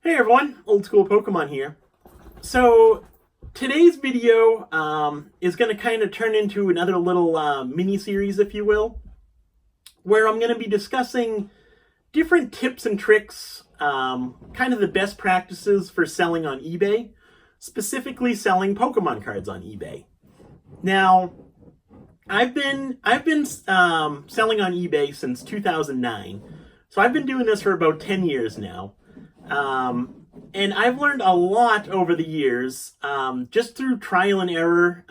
Hey everyone, Old School Pokemon here. So today's video is going to kind of turn into another little mini-series, if you will, where I'm going to be discussing different tips and tricks, kind of the best practices for selling on eBay, specifically selling Pokemon cards on eBay. Now, I've been selling on eBay since 2009, so I've been doing this for about 10 years now. And I've learned a lot over the years, just through trial and error,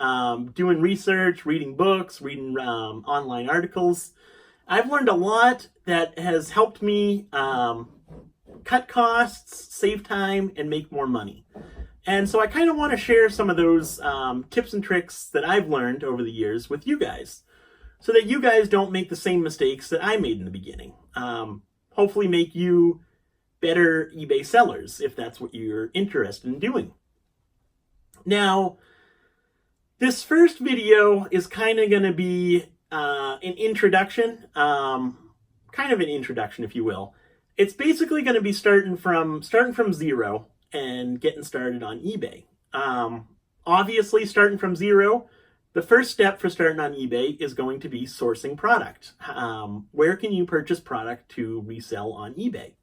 doing research, reading books, reading online articles. I've learned a lot that has helped me cut costs, save time, and make more money. And so I kind of want to share some of those tips and tricks that I've learned over the years with you guys, so that you guys don't make the same mistakes that I made in the beginning. Hopefully make you better eBay sellers, if that's what you're interested in doing. Now, this first video is kind of going to be an introduction, kind of an introduction, if you will. It's basically going to be starting from zero and getting started on eBay. Obviously, starting from zero, the first step for starting on eBay is going to be sourcing product. Where can you purchase product to resell on eBay?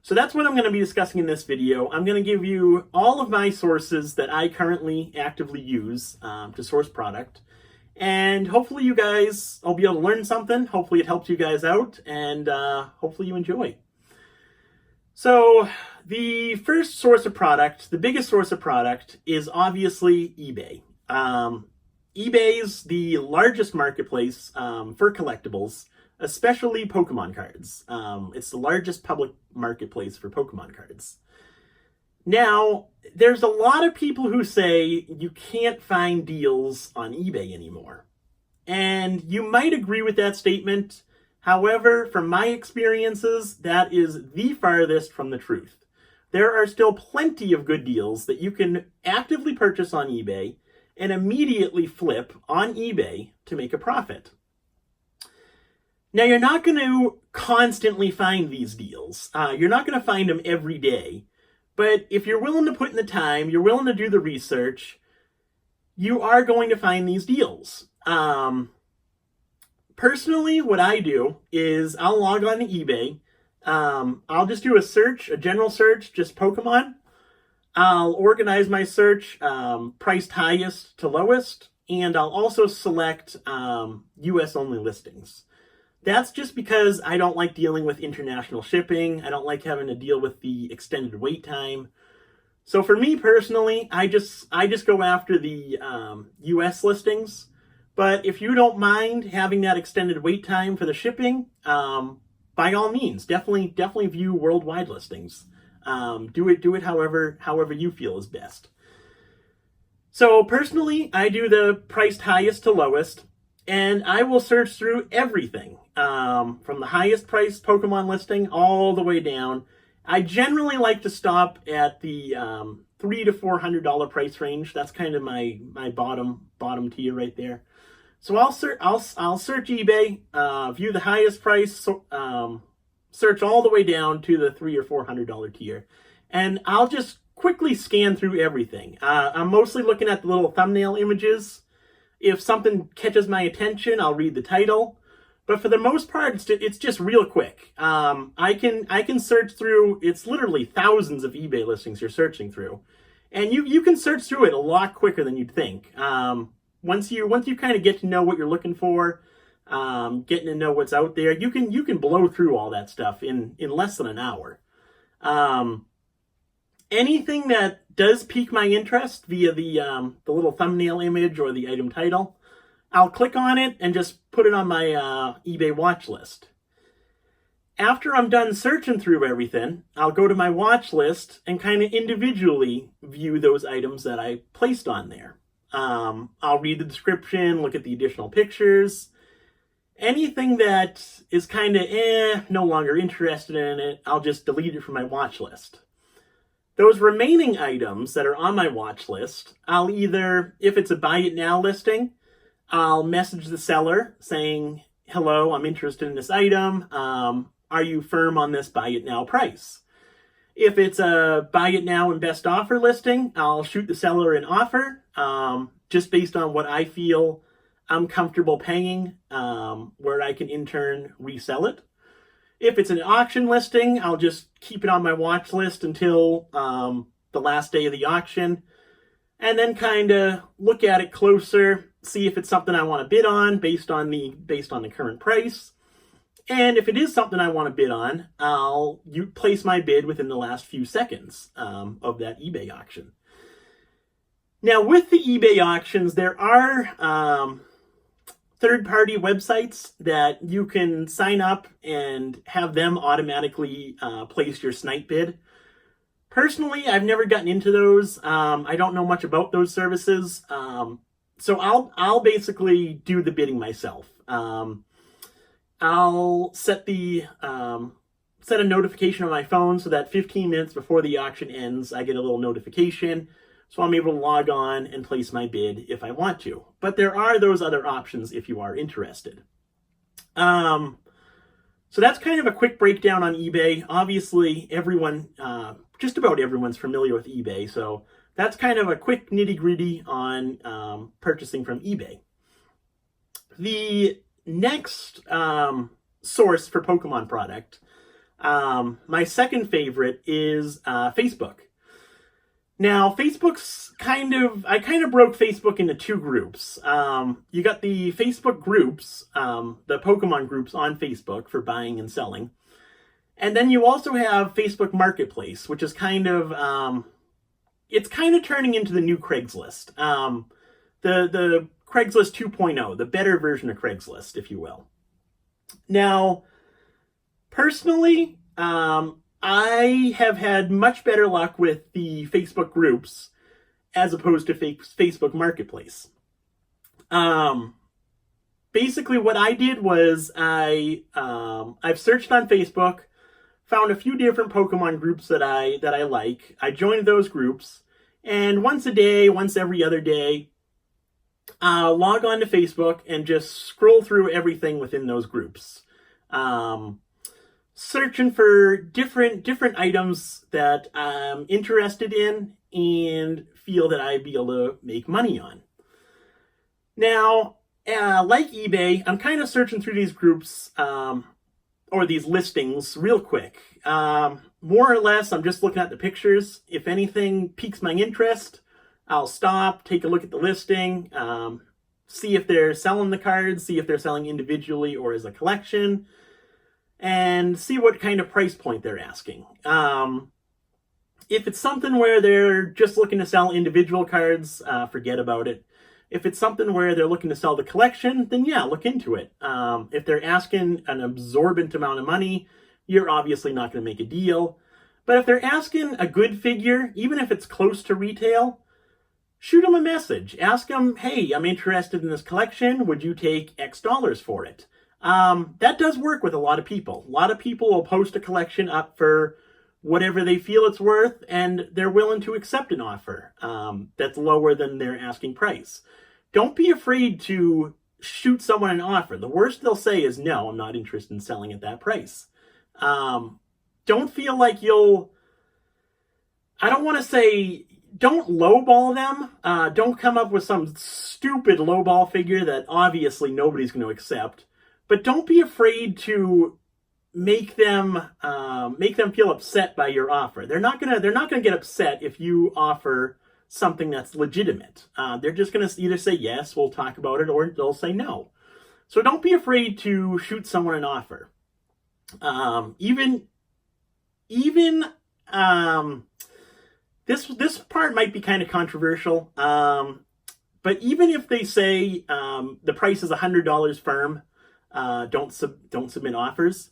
So that's what I'm going to be discussing in this video. I'm going to give you all of my sources that I currently actively use to source product. And hopefully you guys, I'll be able to learn something. Hopefully it helps you guys out, and hopefully you enjoy. So the first source of product, the biggest source of product, is obviously eBay. eBay's the largest marketplace for collectibles, especially Pokemon cards. It's the largest public marketplace for Pokemon cards. Now, there's a lot of people who say you can't find deals on eBay anymore. And you might agree with that statement. However, from my experiences, that is the farthest from the truth. There are still plenty of good deals that you can actively purchase on eBay and immediately flip on eBay to make a profit. Now, you're not going to constantly find these deals. You're not going to find them every day. But if you're willing to put in the time, you're willing to do the research, you are going to find these deals. Personally, what I do is I'll log on to eBay. I'll just do a search, a general search, just Pokemon. I'll organize my search priced highest to lowest, and I'll also select US only listings. That's just because I don't like dealing with international shipping. I don't like having to deal with the extended wait time. So for me personally, I just go after the US listings. But if you don't mind having that extended wait time for the shipping, by all means, definitely view worldwide listings. Do it however you feel is best. So personally, I do the priced highest to lowest, and I will search through everything, from the highest priced Pokemon listing all the way down. I generally like to stop at the $300 to $400 price range. That's kind of my bottom tier right there. So I'll search eBay, view the highest price, search all the way down to the $300 or $400 tier, and I'll just quickly scan through everything. I'm mostly looking at the little thumbnail images. If something catches my attention, I'll read the title. But for the most part, it's just real quick. I can search through, it's literally thousands of eBay listings you're searching through. And you can search through it a lot quicker than you'd think. Once you kind of get to know what you're looking for, getting to know what's out there, you can blow through all that stuff in less than an hour. Anything that does pique my interest via the little thumbnail image or the item title, I'll click on it and just put it on my eBay watch list. After I'm done searching through everything, I'll go to my watch list and kind of individually view those items that I placed on there. I'll read the description, look at the additional pictures. Anything that is kind of no longer interested in it, I'll just delete it from my watch list. Those remaining items that are on my watch list, I'll either, if it's a buy it now listing, I'll message the seller saying, hello, I'm interested in this item. Are you firm on this buy it now price? If it's a buy it now and best offer listing, I'll shoot the seller an offer just based on what I feel I'm comfortable paying, where I can in turn resell it. If it's an auction listing, I'll just keep it on my watch list until the last day of the auction, and then kind of look at it closer, see if it's something I want to bid on based on the current price. And if it is something I want to bid on, I'll place my bid within the last few seconds of that eBay auction. Now, with the eBay auctions, there are third-party websites that you can sign up and have them automatically place your snipe bid. Personally, I've never gotten into those. I don't know much about those services, so I'll basically do the bidding myself. I'll set a notification on my phone so that 15 minutes before the auction ends, I get a little notification, so I'm able to log on and place my bid if I want to. But there are those other options if you are interested. So that's kind of a quick breakdown on eBay. Obviously, just about everyone's familiar with eBay, so that's kind of a quick nitty-gritty on purchasing from eBay. The next source for Pokemon product, my second favorite is Facebook. Now, I kind of broke Facebook into two groups. You got the Facebook groups, the Pokemon groups on Facebook for buying and selling. And then you also have Facebook Marketplace, which is it's kind of turning into the new Craigslist. The Craigslist 2.0, the better version of Craigslist, if you will. Now, personally, I have had much better luck with the Facebook groups as opposed to Facebook Marketplace. Basically, what I did was I've searched on Facebook, found a few different Pokemon groups that I like. I joined those groups, and once every other day, log on to Facebook and just scroll through everything within those groups, searching for different items that I'm interested in and feel that I'd be able to make money on. Now, like eBay, I'm kind of searching through these groups or these listings real quick. More or less, I'm just looking at the pictures. If anything piques my interest, I'll stop, take a look at the listing, see if they're selling the cards, see if they're selling individually or as a collection, and see what kind of price point they're asking. If it's something where they're just looking to sell individual cards, forget about it. If it's something where they're looking to sell the collection, then yeah, look into it. If they're asking an absorbent amount of money, you're obviously not going to make a deal. But if they're asking a good figure, even if it's close to retail, shoot them a message. Ask them, hey, I'm interested in this collection. Would you take X dollars for it? That does work with a lot of people. A lot of people will post a collection up for whatever they feel it's worth, and they're willing to accept an offer that's lower than their asking price. Don't be afraid to shoot someone an offer. The worst they'll say is, no, I'm not interested in selling at that price. Don't feel like I don't want to say, don't lowball them. Don't come up with some stupid lowball figure that obviously nobody's going to accept. But don't be afraid to make them feel upset by your offer. They're not gonna get upset if you offer something that's legitimate. They're just gonna either say yes, we'll talk about it, or they'll say no. So don't be afraid to shoot someone an offer. This part might be kind of controversial, but even if they say the price is $100 firm, don't submit offers,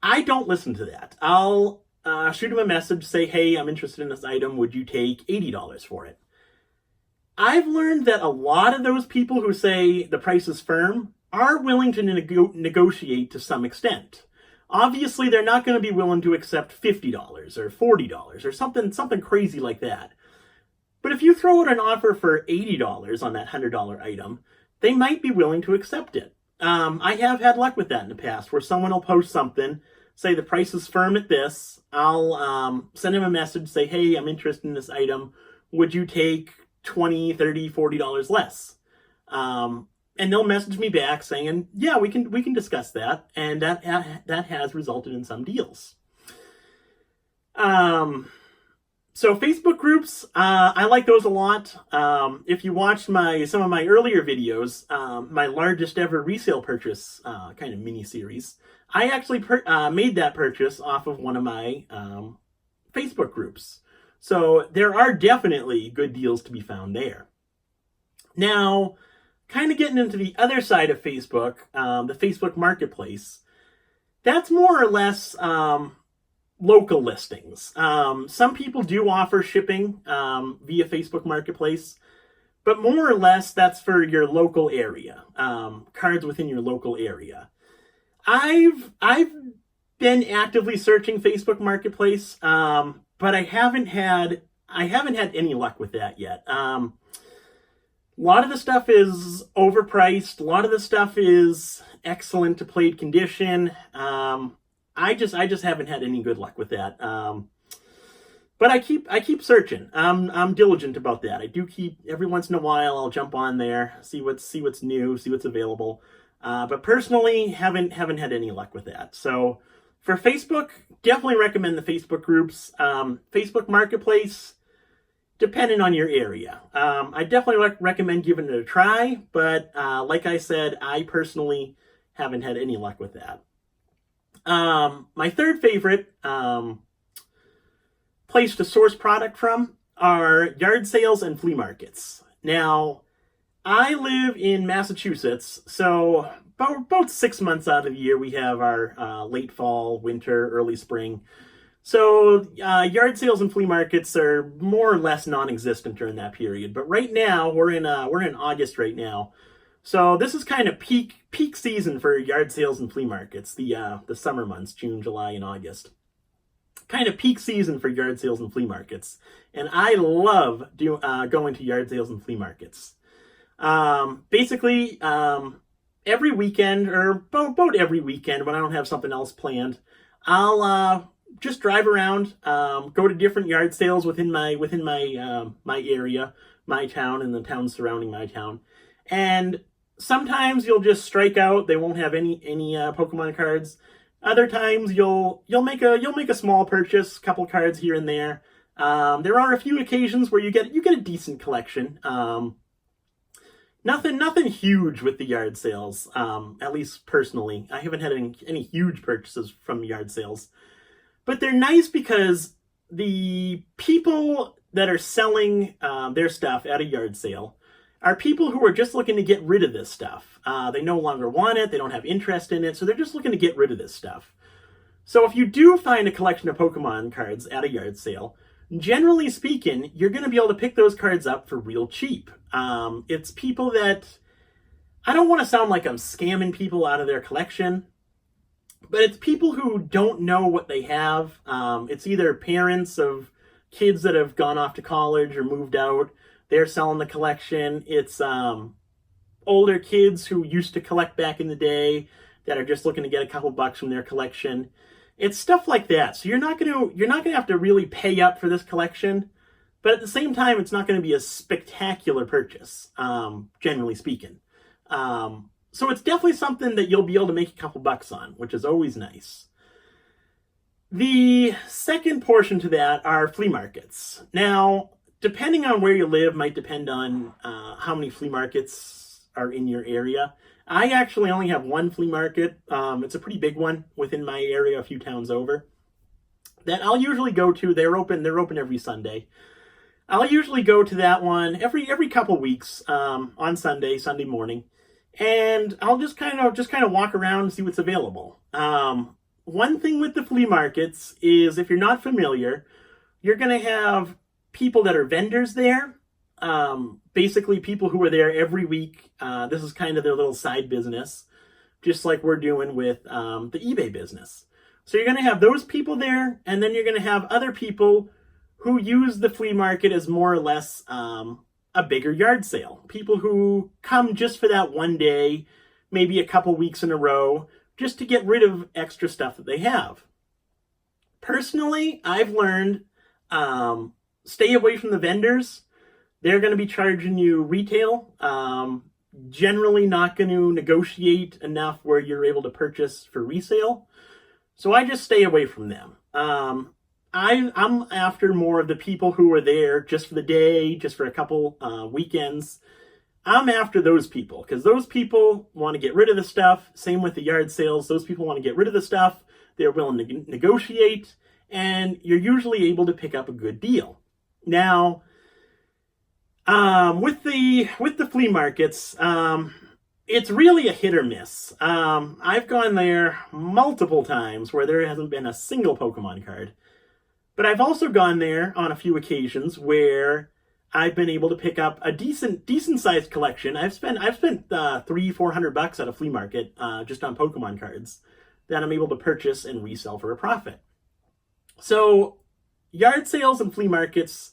I don't listen to that. I'll shoot them a message, say, hey, I'm interested in this item. Would you take $80 for it? I've learned that a lot of those people who say the price is firm are willing to negotiate to some extent. Obviously, they're not going to be willing to accept $50 or $40 or something crazy like that. But if you throw out an offer for $80 on that $100 item, they might be willing to accept it. I have had luck with that in the past, where someone will post something, say the price is firm at this, I'll send them a message, say, hey, I'm interested in this item. Would you take $20, $30, $40 less? And they'll message me back saying, yeah, we can discuss that. And that has resulted in some deals. So Facebook groups, I like those a lot. If you watched some of my earlier videos, my largest ever resale purchase kind of mini series, I actually made that purchase off of one of my Facebook groups. So there are definitely good deals to be found there. Now, kind of getting into the other side of Facebook, the Facebook Marketplace, that's more or less local listings. Some people do offer shipping via Facebook Marketplace, but more or less that's for your local area, cards within your local area. I've been actively searching Facebook Marketplace, but I haven't had any luck with that yet. A lot of the stuff is overpriced. A lot of the stuff is excellent to played condition. I just haven't had any good luck with that. But I keep searching. I'm diligent about that. I do keep, every once in a while I'll jump on there, see what's new, see what's available. But personally, haven't had any luck with that. So for Facebook, definitely recommend the Facebook groups. Facebook Marketplace, depending on your area. I definitely recommend giving it a try, but like I said, I personally haven't had any luck with that. My third favorite place to source product from are yard sales and flea markets. Now, I live in Massachusetts, so about 6 months out of the year we have our late fall, winter, early spring. So yard sales and flea markets are more or less non-existent during that period. But right now we're in August right now, so this is kind of peak season for yard sales and flea markets. The summer months, June, July, and August, kind of peak season for yard sales and flea markets. And I love going to yard sales and flea markets. Basically, every weekend or about every weekend when I don't have something else planned, I'll just drive around, go to different yard sales within my area, my town, and the towns surrounding my town. And sometimes you'll just strike out; they won't have any Pokemon cards. Other times you'll make a small purchase, couple cards here and there. There are a few occasions where you get a decent collection. Nothing huge with the yard sales. At least personally, I haven't had any huge purchases from yard sales. But they're nice because the people that are selling their stuff at a yard sale are people who are just looking to get rid of this stuff. They no longer want it, they don't have interest in it, so they're just looking to get rid of this stuff. So if you do find a collection of Pokemon cards at a yard sale, generally speaking, you're going to be able to pick those cards up for real cheap. It's people that, I don't want to sound like I'm scamming people out of their collection, but it's people who don't know what they have. It's either parents of kids that have gone off to college or moved out. They're selling the collection. It's older kids who used to collect back in the day that are just looking to get a couple bucks from their collection. It's stuff like that. So you're not gonna have to really pay up for this collection, but at the same time, it's not going to be a spectacular purchase, generally speaking. So it's definitely something that you'll be able to make a couple bucks on, which is always nice. The second portion to that are flea markets. Now, depending on where you live, might depend on how many flea markets are in your area. I actually only have one flea market. It's a pretty big one within my area, a few towns over, that I'll usually go to. They're open every Sunday. I'll usually go to that one every couple weeks on Sunday morning. And I'll just kind of walk around and see what's available. One thing with the flea markets is, if you're not familiar, you're going to have people that are vendors there. Basically people who are there every week. This is kind of their little side business, just like we're doing with the eBay business. So you're going to have those people there, and then you're going to have other people who use the flea market as more or less a bigger yard sale. People who come just for that one day, maybe a couple weeks in a row, just to get rid of extra stuff that they have. Personally, I've learned stay away from the vendors. They're going to be charging you retail. Generally not going to negotiate enough where you're able to purchase for resale. So I just stay away from them. I'm after more of the people who are there just for the day, just for a couple weekends. I'm after those people because those people want to get rid of the stuff. Same with the yard sales. Those people want to get rid of the stuff. They're willing to negotiate, and you're usually able to pick up a good deal. Now, with the flea markets, it's really a hit or miss. I've gone there multiple times where there hasn't been a single Pokemon card. But I've also gone there on a few occasions where I've been able to pick up a decent sized collection. I've spent $300-400 at a flea market just on Pokemon cards that I'm able to purchase and resell for a profit. So yard sales and flea markets,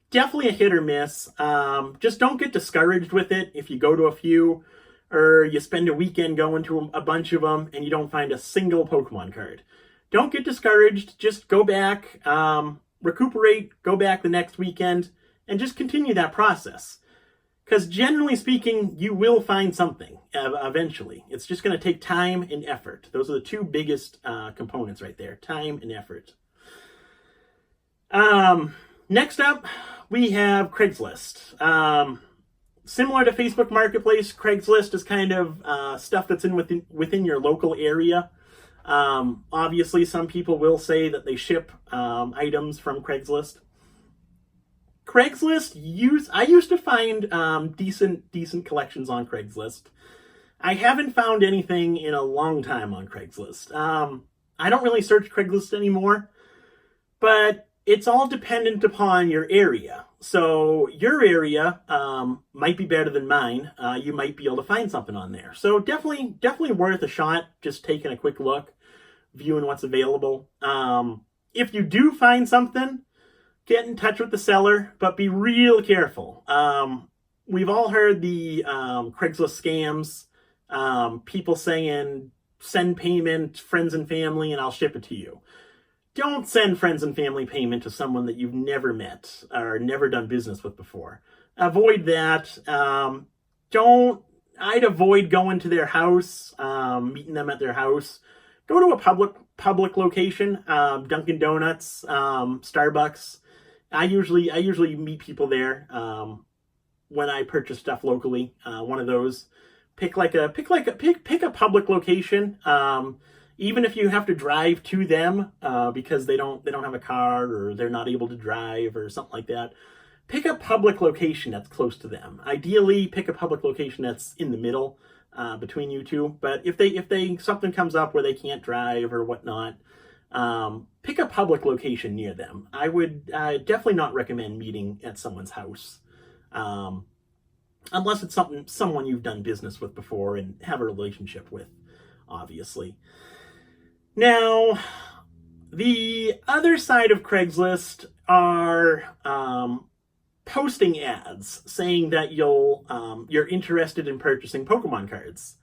definitely a hit or miss. Just don't get discouraged with it if you go to a few or you spend a weekend going to a bunch of them and you don't find a single Pokemon card. Don't get discouraged. Just go back, recuperate, go back the next weekend, and just continue that process. Because generally speaking, you will find something eventually. It's just going to take time and effort. Those are the two biggest components right there, time and effort. Next up, we have Craigslist. Similar to Facebook Marketplace, Craigslist is kind of stuff that's within your local area. Obviously, some people will say that they ship items from Craigslist. I used to find decent collections on Craigslist. I haven't found anything in a long time on Craigslist. I don't really search Craigslist anymore, but it's all dependent upon your area. So your area might be better than mine. You might be able to find something on there. So definitely worth a shot, just taking a quick look, viewing what's available. If you do find something, get in touch with the seller, but be real careful. We've all heard the Craigslist scams, people saying, send payment, friends and family, and I'll ship it to you. Don't send friends and family payment to someone that you've never met or never done business with before. Avoid that. I'd avoid going to their house, meeting them at their house. Go to a public location, Dunkin' Donuts, Starbucks. I usually meet people there when I purchase stuff locally. One of those. Pick a public location. Even if you have to drive to them because they don't have a car or they're not able to drive or something like that, pick a public location that's close to them. Ideally, pick a public location that's in the middle between you two. But if something comes up where they can't drive or whatnot, pick a public location near them. I would definitely not recommend meeting at someone's house unless it's someone you've done business with before and have a relationship with, obviously. Now, the other side of Craigslist are posting ads saying that you're interested in purchasing Pokemon cards.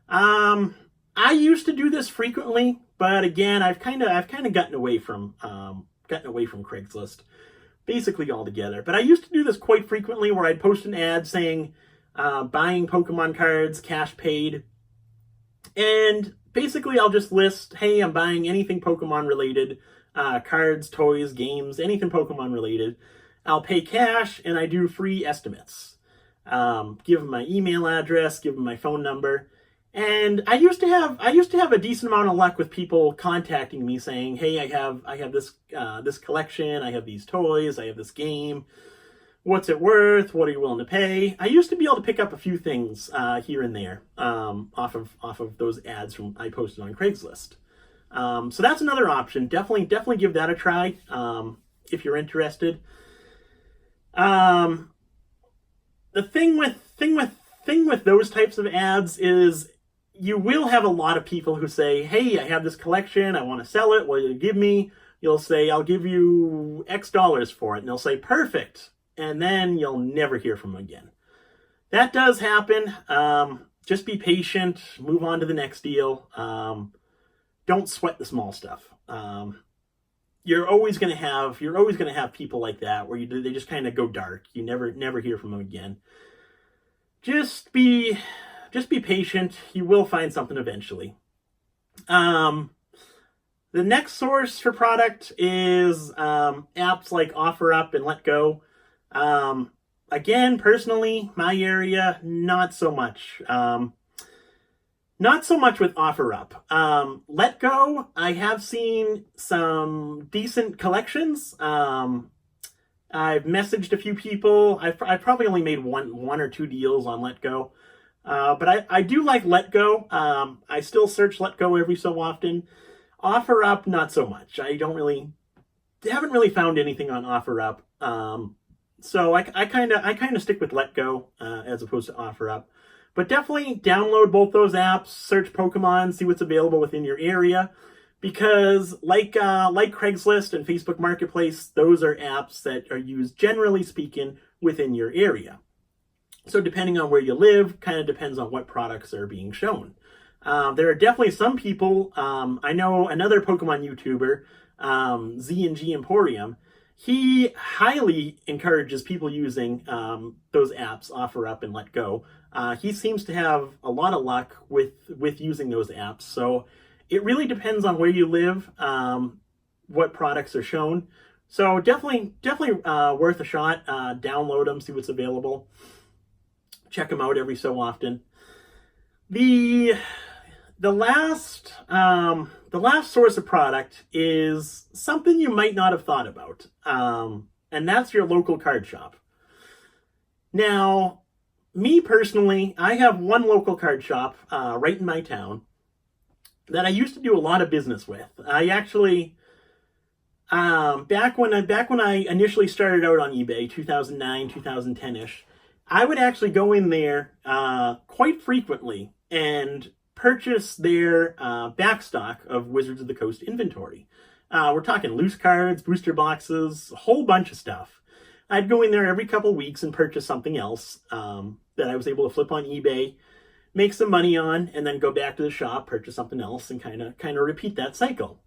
I used to do this frequently, but again, I've kind of gotten away from Craigslist, basically altogether. But I used to do this quite frequently, where I'd post an ad saying buying Pokemon cards, cash paid, and basically, I'll just list, hey, I'm buying anything Pokemon related, cards, toys, games, anything Pokemon related. I'll pay cash, and I do free estimates. Give them my email address, give them my phone number, and I used to have a decent amount of luck with people contacting me saying, hey, I have this collection, I have these toys, I have this game. What's it worth? What are you willing to pay? I used to be able to pick up a few things here and there off of those ads I posted on Craigslist. So that's another option. Definitely give that a try if you're interested. The thing with those types of ads is you will have a lot of people who say, hey, I have this collection, I want to sell it. What will you give me? You'll say, I'll give you X dollars for it. And they'll say, perfect. And then you'll never hear from them again. That does happen. just be patient, move on to the next deal. Don't sweat the small stuff. You're always going to have people like that where they just kind of go dark. You never hear from them again. Just be patient. You will find something eventually. The next source for product is apps like OfferUp and LetGo. Again, personally, my area, not so much. Not so much with OfferUp. LetGo, I have seen some decent collections. I've messaged a few people. I've probably only made one or two deals on LetGo. But I do like LetGo. I still search LetGo every so often. OfferUp, not so much. I haven't really found anything on OfferUp. So I kind of stick with LetGo as opposed to OfferUp. But definitely download both those apps, search Pokemon, see what's available within your area. Because like Craigslist and Facebook Marketplace, those are apps that are used, generally speaking, within your area. So depending on where you live, kind of depends on what products are being shown. There are definitely some people, I know another Pokemon YouTuber, Z&G Emporium, he highly encourages people using those apps, OfferUp and LetGo. He seems to have a lot of luck with using those apps. So it really depends on where you live, what products are shown. So definitely worth a shot. Download them, see what's available. Check them out every so often. The last source of product is something you might not have thought about, and that's your local card shop. Now, me personally, I have one local card shop right in my town that I used to do a lot of business with. I actually, back when I initially started out on eBay, 2009, 2010-ish, I would actually go in there quite frequently and purchase their backstock of Wizards of the Coast inventory. We're talking loose cards, booster boxes, a whole bunch of stuff. I'd go in there every couple weeks and purchase something else that I was able to flip on eBay, make some money on, and then go back to the shop, purchase something else, and kind of repeat that cycle.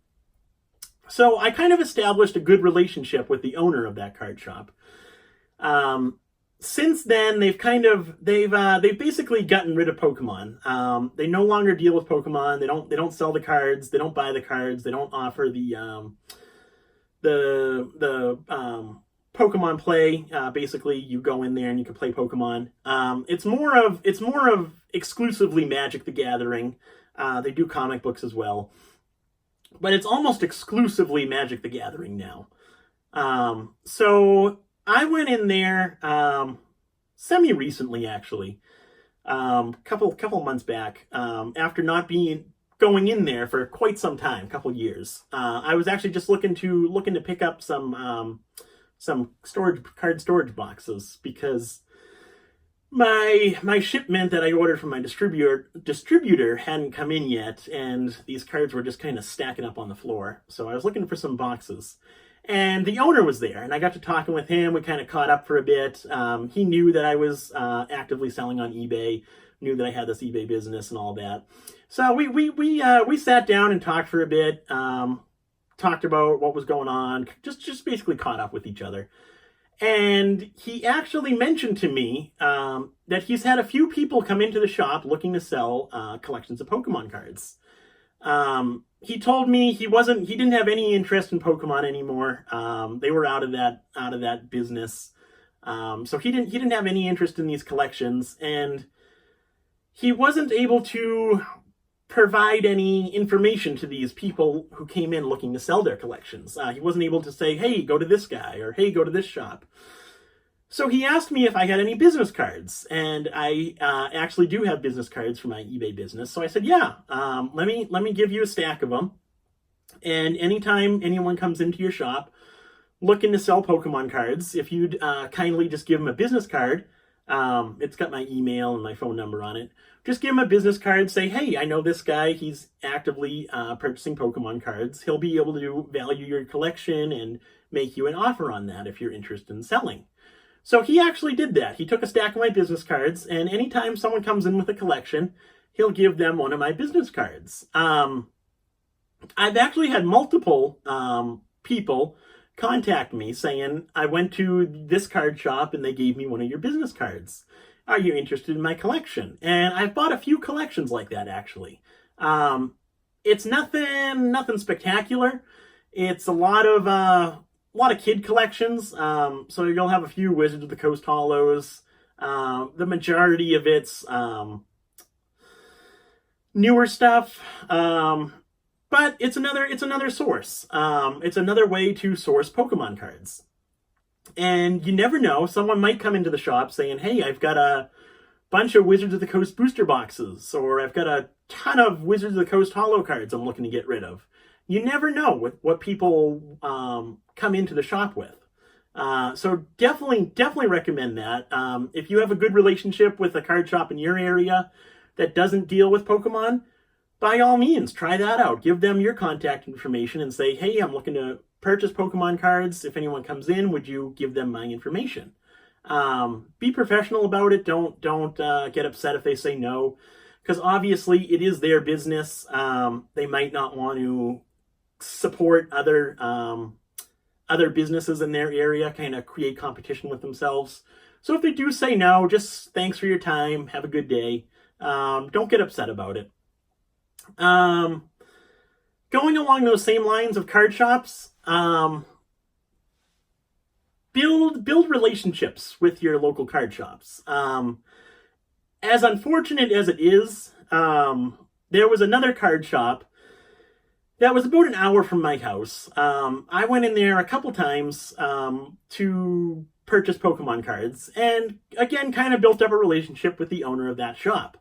So I kind of established a good relationship with the owner of that card shop. Since then, they've basically gotten rid of Pokemon. They no longer deal with Pokemon. They don't sell the cards. They don't buy the cards. They don't offer the Pokemon play. Basically, you go in there and you can play Pokemon. It's more of exclusively Magic the Gathering. They do comic books as well, but it's almost exclusively Magic the Gathering now. So I went in there semi-recently, actually, couple months back, after not going in there for quite some time, couple years. I was actually just looking to pick up some card storage boxes because my shipment that I ordered from my distributor hadn't come in yet, and these cards were just kind of stacking up on the floor. So I was looking for some boxes. And the owner was there, and I got to talking with him. We kind of caught up for a bit. He knew that I was actively selling on eBay, knew that I had this eBay business and all that. So we sat down and talked for a bit, talked about what was going on, just basically caught up with each other. And he actually mentioned to me that he's had a few people come into the shop looking to sell collections of Pokemon cards. He told me he didn't have any interest in Pokemon anymore. They were out of that business. So he didn't have any interest in these collections, and he wasn't able to provide any information to these people who came in looking to sell their collections. He wasn't able to say, hey, go to this guy, or hey, go to this shop. So he asked me if I had any business cards, and I actually do have business cards for my eBay business. So I said, yeah, let me give you a stack of them. And anytime anyone comes into your shop looking to sell Pokemon cards, if you'd kindly just give them a business card, it's got my email and my phone number on it. Just give him a business card, say, hey, I know this guy, he's actively purchasing Pokemon cards. He'll be able to value your collection and make you an offer on that if you're interested in selling. So he actually did that. He took a stack of my business cards, and anytime someone comes in with a collection, he'll give them one of my business cards. I've actually had multiple people contact me saying, I went to this card shop and they gave me one of your business cards. Are you interested in my collection? And I've bought a few collections like that, actually. It's nothing spectacular. It's a lot of kid collections. So you'll have a few Wizards of the Coast Hollows. The majority of it's newer stuff. But it's another source. It's another way to source Pokemon cards. And you never know, someone might come into the shop saying, hey, I've got a bunch of Wizards of the Coast booster boxes, or I've got a ton of Wizards of the Coast Hollow cards I'm looking to get rid of. You never know what people come into the shop with. So definitely recommend that. If you have a good relationship with a card shop in your area that doesn't deal with Pokemon, by all means, try that out. Give them your contact information and say, hey, I'm looking to purchase Pokemon cards. If anyone comes in, would you give them my information? Be professional about it. Don't get upset if they say no, because obviously it is their business. They might not want to support other businesses in their area, kind of create competition with themselves. So if they do say no, just thanks for your time. Have a good day. Don't get upset about it. Going along those same lines of card shops, build relationships with your local card shops. As unfortunate as it is, there was another card shop that was about an hour from my house. I went in there a couple times to purchase Pokemon cards, and again, kind of built up a relationship with the owner of that shop.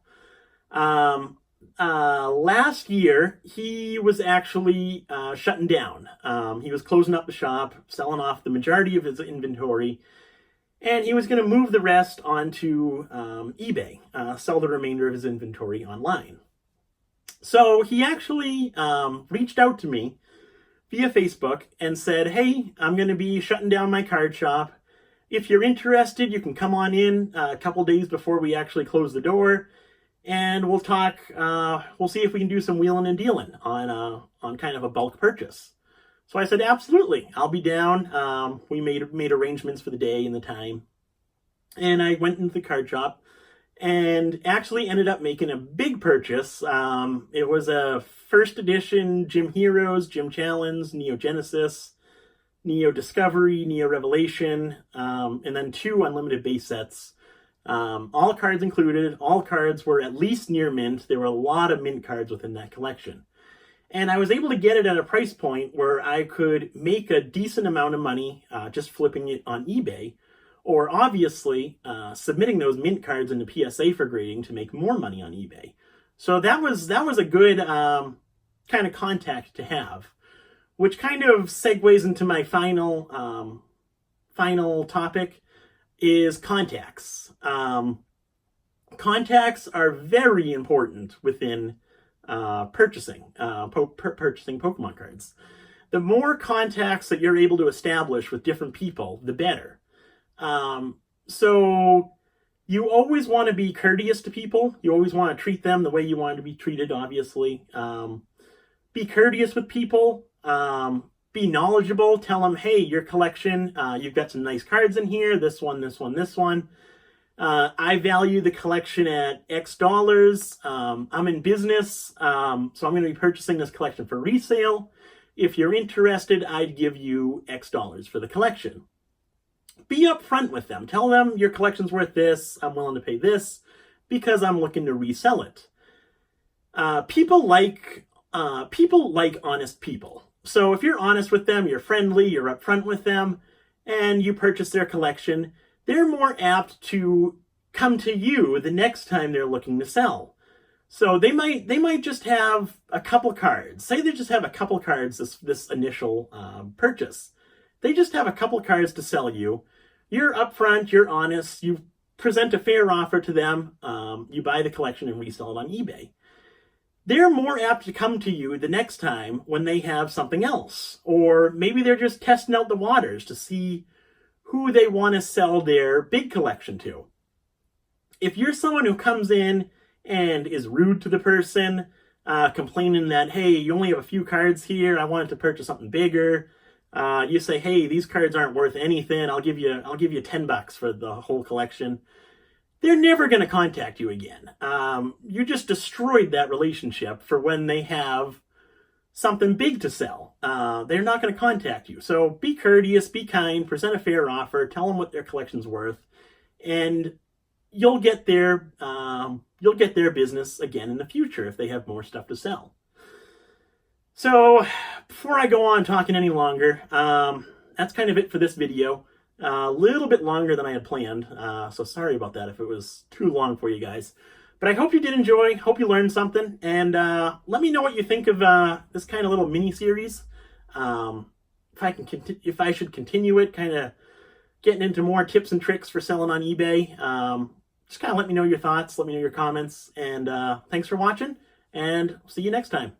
Last year, he was actually shutting down. He was closing up the shop, selling off the majority of his inventory, and he was going to move the rest onto eBay, sell the remainder of his inventory online. So he actually reached out to me via Facebook and said, hey, I'm going to be shutting down my card shop. If you're interested, you can come on in a couple days before we actually close the door, and we'll talk. We'll see if we can do some wheeling and dealing on kind of a bulk purchase. So I said, absolutely, I'll be down. We made arrangements for the day and the time, and I went into the card shop and actually ended up making a big purchase. It was a first edition Gym Heroes, Gym Challenge, Neo Genesis, Neo Discovery, Neo Revelation, and then 2 unlimited base sets. All cards included. All cards were at least near mint. There were a lot of mint cards within that collection. And I was able to get it at a price point where I could make a decent amount of money just flipping it on eBay, or obviously submitting those mint cards into PSA for grading to make more money on eBay. So that was a good kind of contact to have, which kind of segues into my final topic, is contacts. Contacts are very important within purchasing Pokemon cards. The more contacts that you're able to establish with different people, the better. So you always want to be courteous to people. You always want to treat them the way you want to be treated, obviously. Be courteous with people. Be knowledgeable. Tell them, hey, your collection, you've got some nice cards in here. This one, this one, this one. I value the collection at X dollars. I'm in business, so I'm going to be purchasing this collection for resale. If you're interested, I'd give you X dollars for the collection. Be upfront with them. Tell them your collection's worth this. I'm willing to pay this because I'm looking to resell it. People like honest people. So if you're honest with them, you're friendly, you're upfront with them, and you purchase their collection, they're more apt to come to you the next time they're looking to sell. So they might just have a couple cards. Say they just have a couple cards this initial purchase. They just have a couple cards to sell you. You're upfront, you're honest, you present a fair offer to them, you buy the collection and resell it on eBay. They're more apt to come to you the next time when they have something else. Or maybe they're just testing out the waters to see who they want to sell their big collection to. If you're someone who comes in and is rude to the person, complaining that, hey, you only have a few cards here, I wanted to purchase something bigger. You say, hey, these cards aren't worth anything. I'll give you $10 for the whole collection. They're never going to contact you again. You just destroyed that relationship for when they have something big to sell. They're not going to contact you. So be courteous, be kind, present a fair offer, tell them what their collection's worth, and you'll get their business again in the future if they have more stuff to sell. So before I go on talking any longer, that's kind of it for this video. A little bit longer than I had planned, so sorry about that if it was too long for you guys. But I hope you did enjoy, hope you learned something, and let me know what you think of this kind of little mini-series. If I should continue it, kind of getting into more tips and tricks for selling on eBay. Just kind of let me know your thoughts, let me know your comments, and thanks for watching, and see you next time.